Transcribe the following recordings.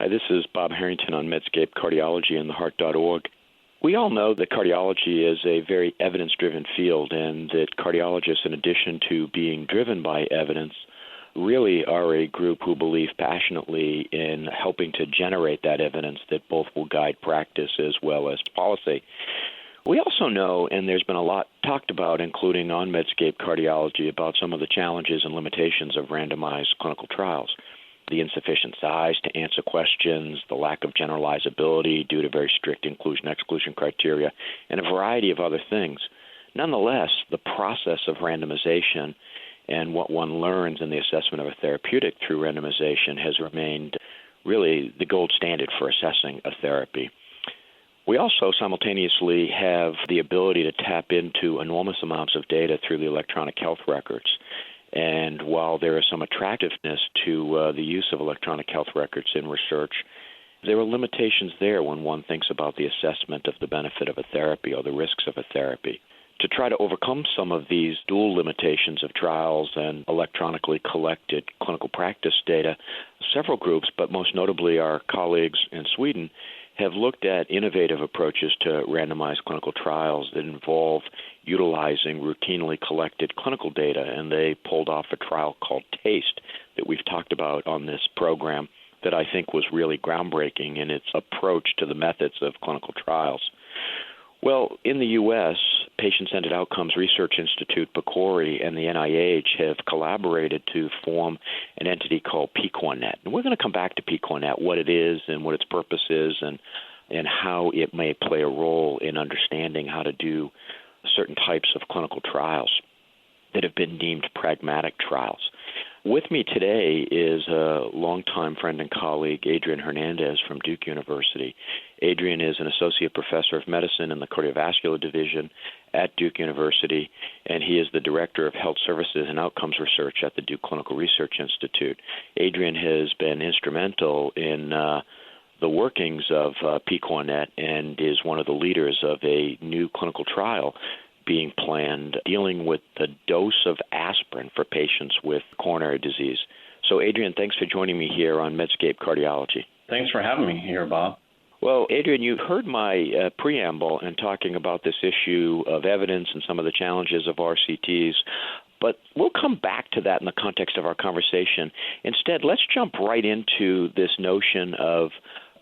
Hi, this is Bob Harrington on Medscape Cardiology and theheart.org. We all know that cardiology is a very evidence-driven field, and that cardiologists, in addition to being driven by evidence, really are a group who believe passionately in helping to generate that evidence that both will guide practice as well as policy. We also know, and there's been a lot talked about, including on Medscape Cardiology, about some of the challenges and limitations of randomized clinical trials. The insufficient size to answer questions, the lack of generalizability due to very strict inclusion-exclusion criteria, and a variety of other things. Nonetheless, the process of randomization and what one learns in the assessment of a therapeutic through randomization has remained really the gold standard for assessing a therapy. We also simultaneously have the ability to tap into enormous amounts of data through the electronic health records. And while there is some attractiveness to the use of electronic health records in research, there are limitations there when one thinks about the assessment of the benefit of a therapy or the risks of a therapy. To try to overcome some of these dual limitations of trials and electronically collected clinical practice data, several groups, but most notably our colleagues in Sweden, have looked at innovative approaches to randomized clinical trials that involve utilizing routinely collected clinical data, and they pulled off a trial called TASTE that we've talked about on this program that I think was really groundbreaking in its approach to the methods of clinical trials. Well, in the U.S., Patient-Centered Outcomes Research Institute, PCORI, and the NIH have collaborated to form an entity called PCORNet. And we're going to come back to PCORNet, what it is and what its purpose is, and how it may play a role in understanding how to do certain types of clinical trials that have been deemed pragmatic trials. With me today is a longtime friend and colleague, Drs Hernandez from Duke University. Adrian is an associate professor of medicine in the cardiovascular division at Duke University, and he is the director of health services and outcomes research at the Duke Clinical Research Institute. Adrian has been instrumental in the workings of PCORNet and is one of the leaders of a new clinical trial being planned dealing with the dose of aspirin for patients with coronary disease. So, Adrian, thanks for joining me here on Medscape Cardiology. Thanks for having me here, Bob. Well, Adrian, you've heard my preamble in talking about this issue of evidence and some of the challenges of RCTs, but we'll come back to that in the context of our conversation. Instead, let's jump right into this notion of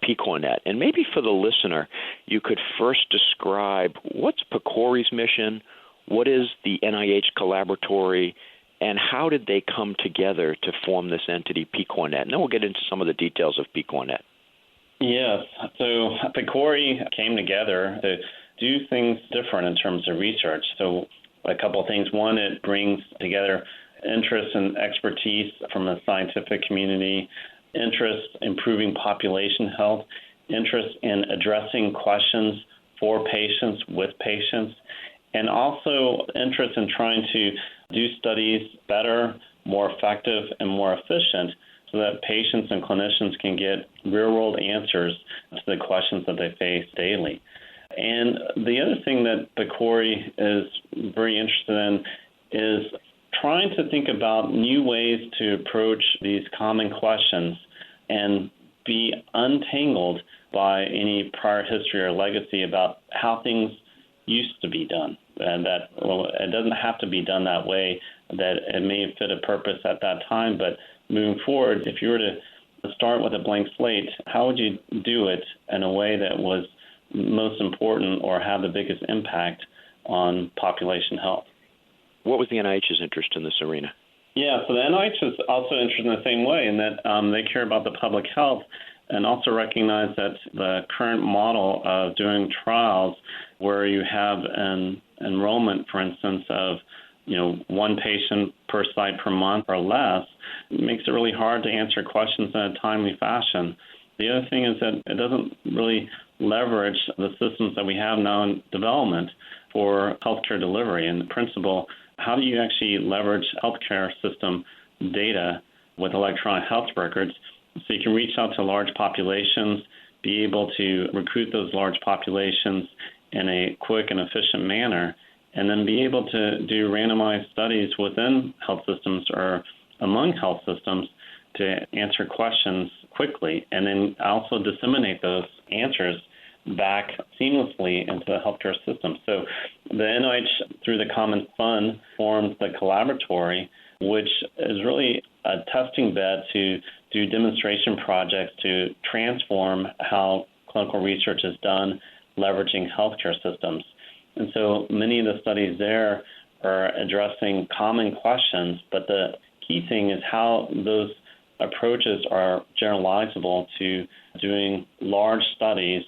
PCORNet. And maybe for the listener, you could first describe what's PCORI's mission, what is the NIH collaboratory, and how did they come together to form this entity, PCORNet? And then we'll get into some of the details of PCORNet. Yes. So PCORI came together to do things different in terms of research. So a couple of things. One, it brings together interest and expertise from the scientific community, interest in improving population health, interest in addressing questions for patients, with patients, and also interest in trying to do studies better, more effective, and more efficient so that patients and clinicians can get real-world answers to the questions that they face daily. And the other thing that PCORI is very interested in is trying to think about new ways to approach these common questions and be untangled by any prior history or legacy about how things used to be done. And that, well, it doesn't have to be done that way, that it may fit a purpose at that time, but moving forward, if you were to start with a blank slate, how would you do it in a way that was most important or have the biggest impact on population health? What was the NIH's interest in this arena? Yeah, so the NIH is also interested in the same way in that they care about the public health and also recognize that the current model of doing trials where you have an enrollment, for instance, of one patient per site per month or less makes it really hard to answer questions in a timely fashion. The other thing is that it doesn't really leverage the systems that we have now in development for healthcare delivery. In principle, how do you actually leverage healthcare system data with electronic health records so you can reach out to large populations, be able to recruit those large populations in a quick and efficient manner, and then be able to do randomized studies within health systems or among health systems to answer questions quickly, and then also disseminate those answers back seamlessly into the healthcare system. So the NIH, through the Common Fund, formed the Collaboratory, which is really a testing bed to do demonstration projects to transform how clinical research is done, leveraging healthcare systems. And so many of the studies there are addressing common questions, but the key thing is how those approaches are generalizable to doing large studies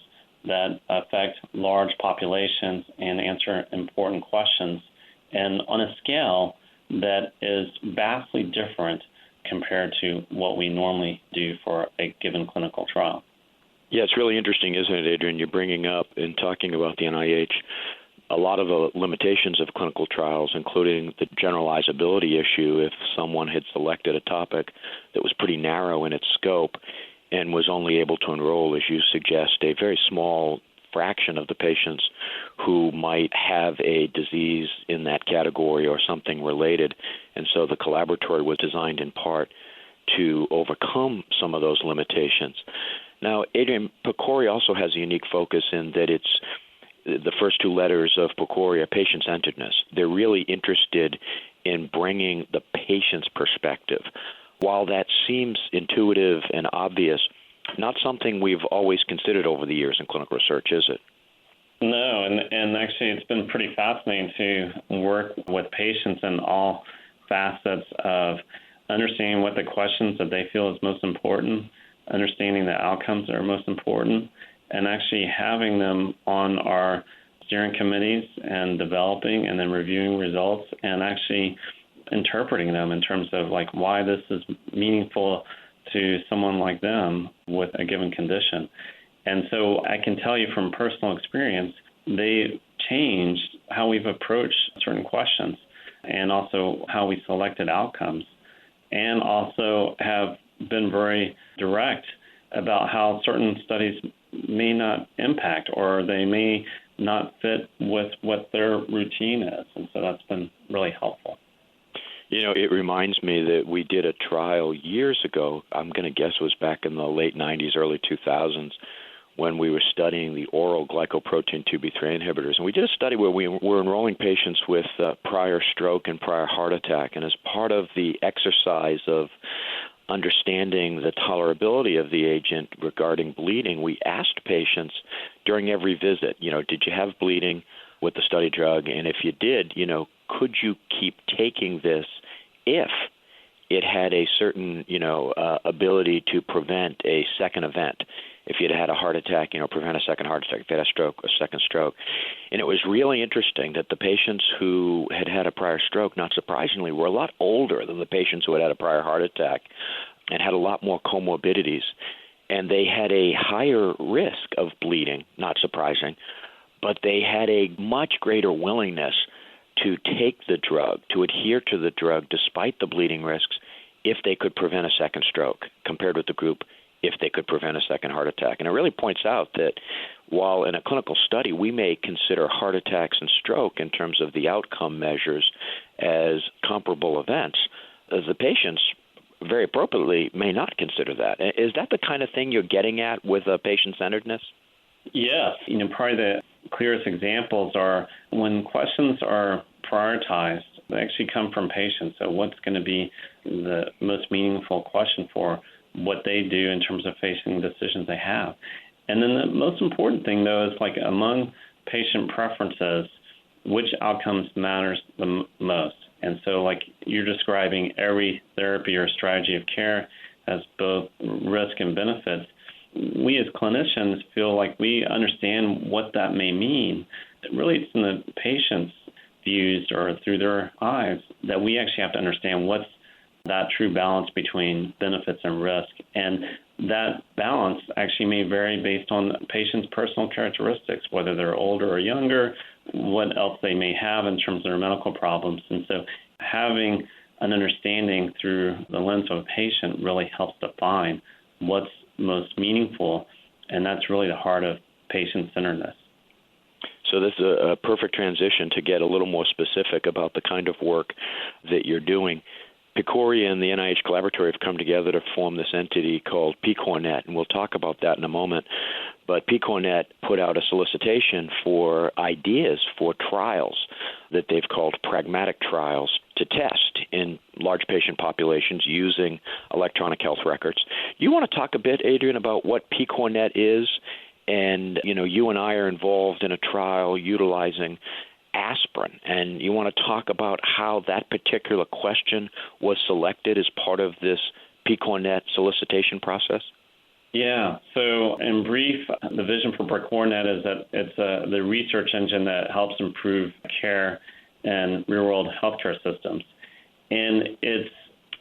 that affect large populations and answer important questions, and on a scale that is vastly different compared to what we normally do for a given clinical trial. Yeah, it's really interesting, isn't it, Adrian? You're bringing up in talking about the NIH a lot of the limitations of clinical trials, including the generalizability issue. If someone had selected a topic that was pretty narrow in its scope and was only able to enroll, as you suggest, a very small fraction of the patients who might have a disease in that category or something related. And so the Collaboratory was designed in part to overcome some of those limitations. Now, Adrian, PCORI also has a unique focus in that it's the first two letters of PCORI are patient-centeredness. They're really interested in bringing the patient's perspective. While that seems intuitive and obvious, not something we've always considered over the years in clinical research, is it? No, and actually it's been pretty fascinating to work with patients in all facets of understanding what the questions that they feel is most important, understanding the outcomes that are most important, and actually having them on our steering committees and developing and then reviewing results and actually interpreting them in terms of like why this is meaningful to someone like them with a given condition. And so I can tell you from personal experience, they changed how we've approached certain questions and also how we selected outcomes, and also have been very direct about how certain studies may not impact or they may not fit with what their routine is. And so that's been really helpful. You know, it reminds me that we did a trial years ago, I'm going to guess it was back in the late 90s, early 2000s, when we were studying the oral glycoprotein 2B3 inhibitors. And we did a study where we were enrolling patients with prior stroke and prior heart attack. And as part of the exercise of understanding the tolerability of the agent regarding bleeding, we asked patients during every visit, did you have bleeding with the study drug? And if you did, could you keep taking this if it had a certain, ability to prevent a second event? If you'd had a heart attack, prevent a second heart attack. If you had a stroke, a second stroke. And it was really interesting that the patients who had had a prior stroke, not surprisingly, were a lot older than the patients who had had a prior heart attack and had a lot more comorbidities. And they had a higher risk of bleeding, not surprising, but they had a much greater willingness to take the drug, to adhere to the drug despite the bleeding risks if they could prevent a second stroke compared with the group if they could prevent a second heart attack. And it really points out that while in a clinical study we may consider heart attacks and stroke in terms of the outcome measures as comparable events, the patients very appropriately may not consider that. Is that the kind of thing you're getting at with patient-centeredness? Yes. Probably the clearest examples are when questions are prioritized, they actually come from patients. So what's going to be the most meaningful question for what they do in terms of facing decisions they have? And then the most important thing, though, is like among patient preferences, which outcomes matters the most. And so like you're describing, every therapy or strategy of care has both risk and benefits. We as clinicians feel like we understand what that may mean. Really, it's in the patient's views or through their eyes that we actually have to understand what's that true balance between benefits and risk. And that balance actually may vary based on the patient's personal characteristics, whether they're older or younger, what else they may have in terms of their medical problems. And so having an understanding through the lens of a patient really helps define what's most meaningful, and that's really the heart of patient-centeredness. So this is a perfect transition to get a little more specific about the kind of work that you're doing. PCORI and the NIH Collaboratory have come together to form this entity called PCORnet, and we'll talk about that in a moment. But PCORnet put out a solicitation for ideas for trials that they've called pragmatic trials to test in large patient populations using electronic health records. You want to talk a bit, Adrian, about what PCORnet is? And, you and I are involved in a trial utilizing aspirin, and you want to talk about how that particular question was selected as part of this PCORnet solicitation process? Yeah. So in brief, the vision for PCORnet is that it's the research engine that helps improve care in real-world healthcare systems. And it's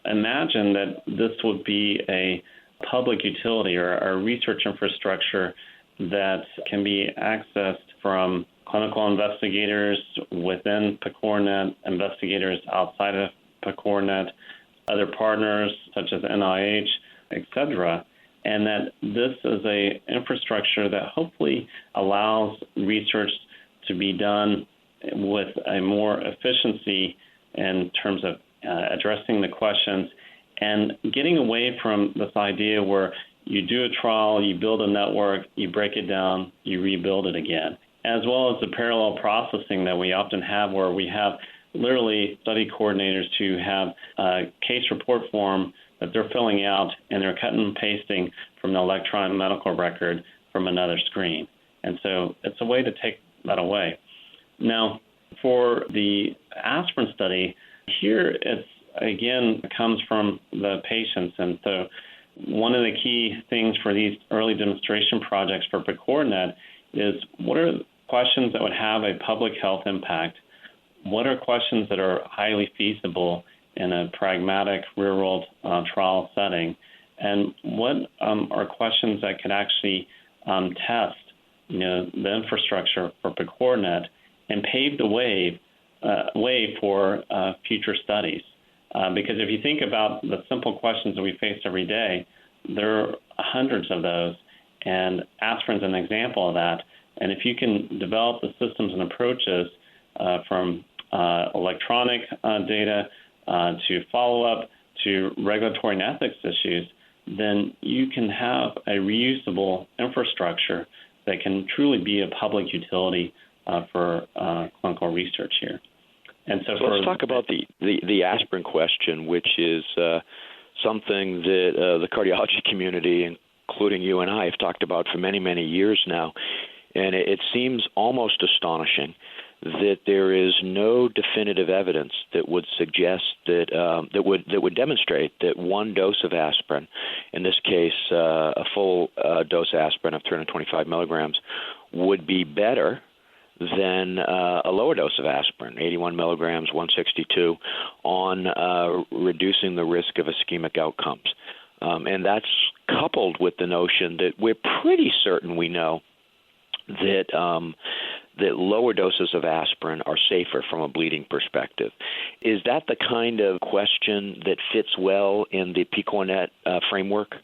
imagined that this would be a public utility or a research infrastructure that can be accessed from clinical investigators within PCORnet, investigators outside of PCORnet, other partners such as NIH, etc., and that this is a infrastructure that hopefully allows research to be done with a more efficiency in terms of addressing the questions and getting away from this idea where you do a trial, you build a network, you break it down, you rebuild it again, as well as the parallel processing that we often have where we have literally study coordinators who have a case report form that they're filling out and they're cutting and pasting from the electronic medical record from another screen. And so it's a way to take that away. Now, for the aspirin study, here it's, again, comes from the patients. And so one of the key things for these early demonstration projects for PCORnet is what are questions that would have a public health impact? What are questions that are highly feasible in a pragmatic real-world trial setting? And what are questions that could actually test, the infrastructure for PCORnet and pave the way for future studies? Because if you think about the simple questions that we face every day, there are hundreds of those, and aspirin's an example of that. And if you can develop the systems and approaches from electronic data to follow-up to regulatory and ethics issues, then you can have a reusable infrastructure that can truly be a public utility for clinical research here. And so let's talk about the aspirin question, which is something that the cardiology community, including you and I, have talked about for many, many years now. And it seems almost astonishing that there is no definitive evidence that would suggest that that would demonstrate that one dose of aspirin, in this case a full dose aspirin of 325 milligrams, would be better than a lower dose of aspirin, 81 milligrams, 162, on reducing the risk of ischemic outcomes. And that's coupled with the notion that we're pretty certain we know that that lower doses of aspirin are safer from a bleeding perspective. Is that the kind of question that fits well in the PCORnet framework?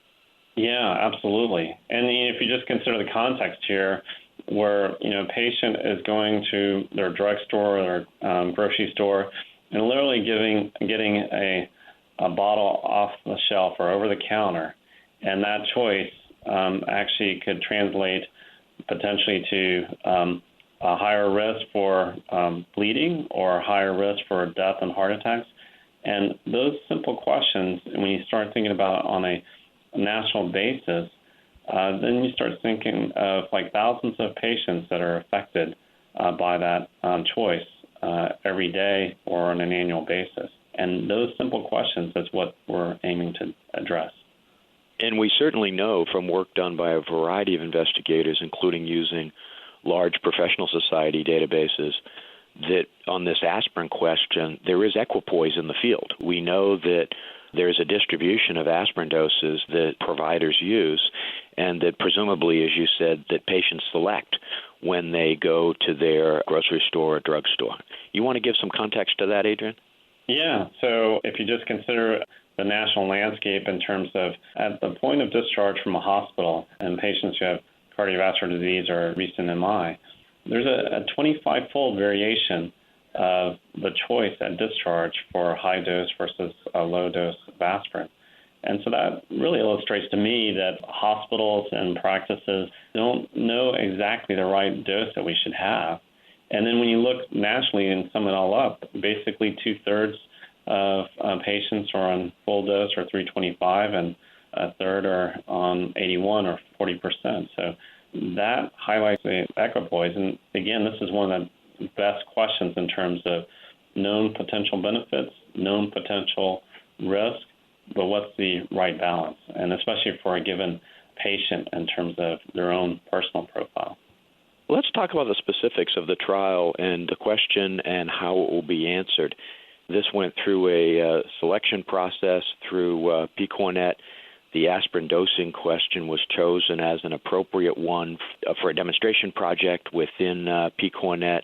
Yeah, absolutely. And if you just consider the context here, where a patient is going to their drugstore or grocery store and literally getting a bottle off the shelf or over the counter, and that choice actually could translate potentially to a higher risk for bleeding or a higher risk for death and heart attacks. And those simple questions, when you start thinking about on a national basis, then you start thinking of like thousands of patients that are affected by that choice every day or on an annual basis. And those simple questions is what we're aiming to address. And we certainly know from work done by a variety of investigators, including using large professional society databases, that on this aspirin question, there is equipoise in the field. We know that there's a distribution of aspirin doses that providers use, and that presumably, as you said, that patients select when they go to their grocery store or drugstore. You want to give some context to that, Adrian? Yeah. So if you just consider the national landscape in terms of at the point of discharge from a hospital and patients who have cardiovascular disease or recent MI, there's a 25-fold variation of the choice at discharge for high dose versus a low dose of aspirin. And so that really illustrates to me that hospitals and practices don't know exactly the right dose that we should have. And then when you look nationally and sum it all up, basically 2/3 of patients are on full dose or 325, and a third are on 81 or 40%. So that highlights the equipoise. And again, this is one of the best questions in terms of known potential benefits, known potential risk, but what's the right balance, and especially for a given patient in terms of their own personal profile. Let's talk about the specifics of the trial and the question and how it will be answered. This went through a selection process through PCORNet. The aspirin dosing question was chosen as an appropriate one for a demonstration project within PCORNet.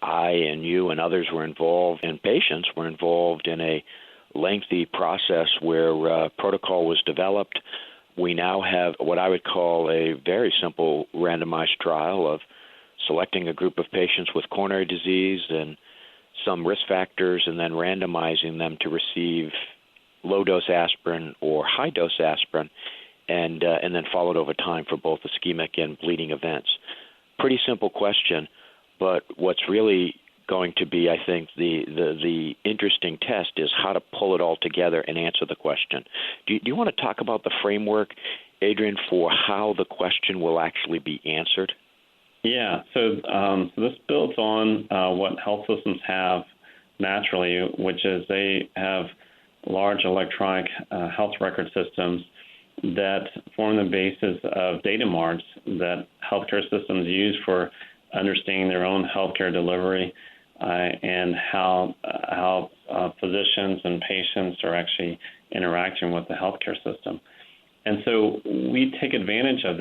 I and you and others were involved, and patients were involved in a lengthy process where protocol was developed. We now have what I would call a very simple randomized trial of selecting a group of patients with coronary disease and some risk factors, and then randomizing them to receive low-dose aspirin or high-dose aspirin, and then followed over time for both ischemic and bleeding events. Pretty simple question, but what's really going to be, I think, the interesting test is how to pull it all together and answer the question. Do you want to talk about the framework, Adrian, for how the question will actually be answered? Yeah, so this builds on what health systems have naturally, which is they have large electronic health record systems that form the basis of data marts that healthcare systems use for understanding their own healthcare delivery and how physicians and patients are actually interacting with the healthcare system. And so we take advantage of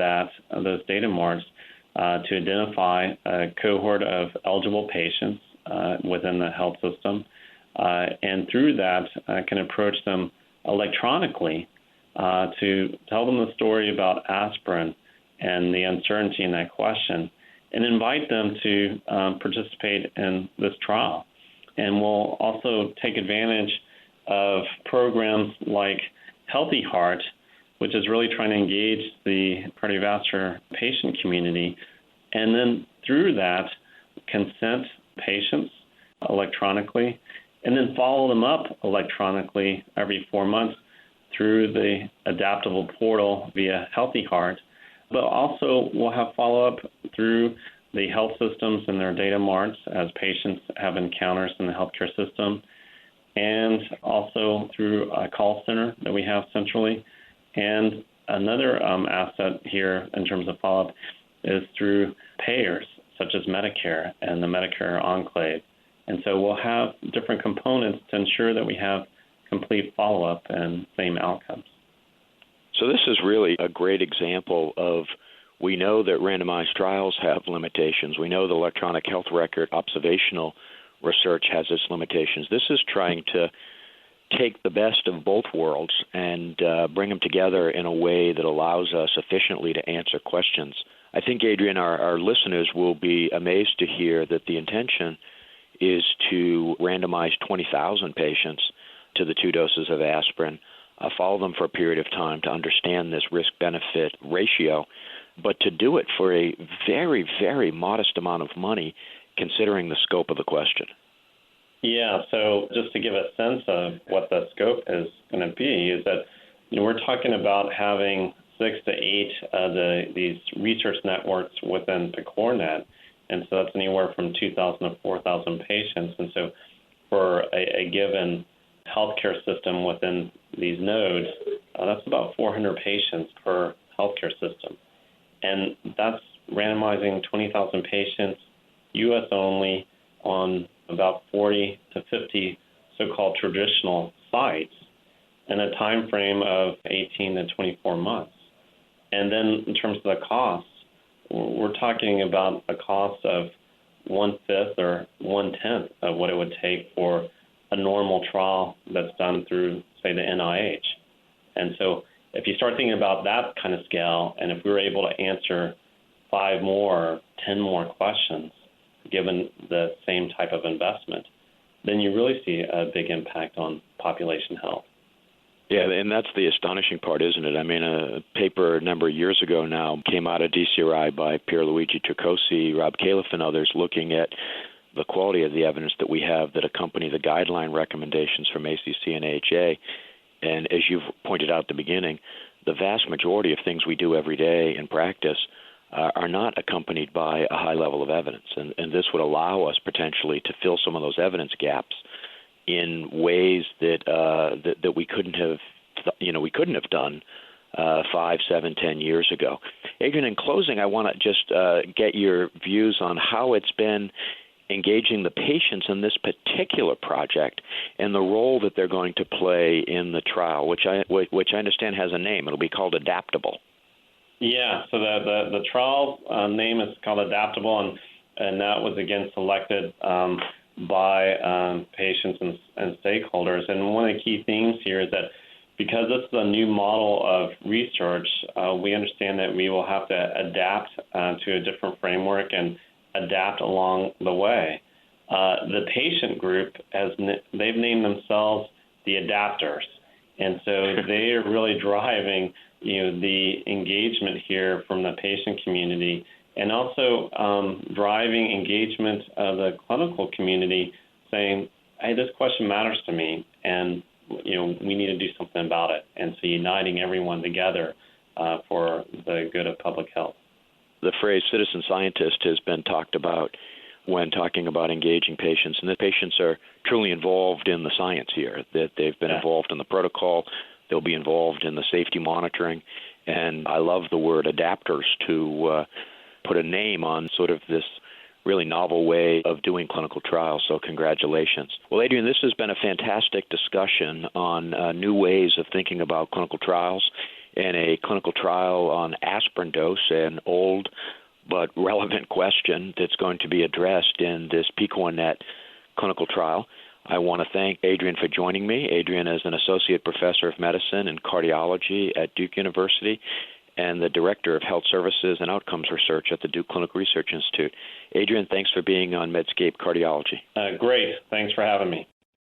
those data marts, to identify a cohort of eligible patients within the health system, and through that can approach them electronically to tell them the story about aspirin and the uncertainty in that question, and invite them to participate in this trial. And we'll also take advantage of programs like Healthy Heart, which is really trying to engage the cardiovascular patient community, and then through that consent patients electronically, and then follow them up electronically every 4 months through the ADAPTABLE portal via Healthy Heart. But also we'll have follow-up through the health systems and their data marts as patients have encounters in the healthcare system, and also through a call center that we have centrally. And another asset here in terms of follow-up is through payers such as Medicare and the Medicare Enclave. And so we'll have different components to ensure that we have complete follow-up and same outcomes. So this is really a great example of, we know that randomized trials have limitations. We know the electronic health record observational research has its limitations. This is trying to take the best of both worlds and bring them together in a way that allows us efficiently to answer questions. I think, Adrian, our listeners will be amazed to hear that the intention is to randomize 20,000 patients to the 2 doses of aspirin, follow them for a period of time to understand this risk-benefit ratio, but to do it for a very, very modest amount of money considering the scope of the question. Yeah, so just to give a sense of what the scope is going to be is that we're talking about having 6 to 8 of these research networks within PCORNet, and so that's anywhere from 2,000 to 4,000 patients. And so for a given healthcare system within these nodes, that's about 400 patients per healthcare system. And that's randomizing 20,000 patients, U.S. only, on about 40 to 50 so-called traditional sites in a time frame of 18 to 24 months. And then in terms of the cost, we're talking about a cost of 1/5 or 1/10 of what it would take for a normal trial that's done through, say, the NIH. And so if you start thinking about that kind of scale, and if we were able to answer 5 more, 10 more questions, given the same type of investment, then you really see a big impact on population health. Yeah, and that's the astonishing part, isn't it? I mean, a paper a number of years ago now came out of DCRI by Pierluigi Turcosi, Rob Califf, and others looking at the quality of the evidence that we have that accompany the guideline recommendations from ACC and AHA. And as you've pointed out at the beginning, the vast majority of things we do every day in practice are not accompanied by a high level of evidence. And this would allow us potentially to fill some of those evidence gaps in ways that we couldn't have done 5, 7, 10 years ago. Adrian, in closing, I want to just get your views on how it's been engaging the patients in this particular project and the role that they're going to play in the trial, which I understand has a name. It'll be called ADAPTABLE. Yeah, so the trial name is called ADAPTABLE, and that was again selected by patients and stakeholders. And one of the key things here is that because this is a new model of research, we understand that we will have to adapt to a different framework and adapt along the way. The patient group, they've named themselves the adapters, and so they are really driving the engagement here from the patient community, and also driving engagement of the clinical community, saying, hey, this question matters to me, and we need to do something about it. And so uniting everyone together for the good of public health. The phrase citizen scientist has been talked about when talking about engaging patients, and the patients are truly involved in the science here, that they've been involved in the protocol, they'll be involved in the safety monitoring, and I love the word adapters to put a name on sort of this really novel way of doing clinical trials, so congratulations. Well, Adrian, this has been a fantastic discussion on new ways of thinking about clinical trials, and a clinical trial on aspirin dose, an old but relevant question that's going to be addressed in this PicoNet clinical trial. I want to thank Adrian for joining me. Adrian is an associate professor of medicine and cardiology at Duke University and the director of health services and outcomes research at the Duke Clinical Research Institute. Adrian, thanks for being on Medscape Cardiology. Great. Thanks for having me.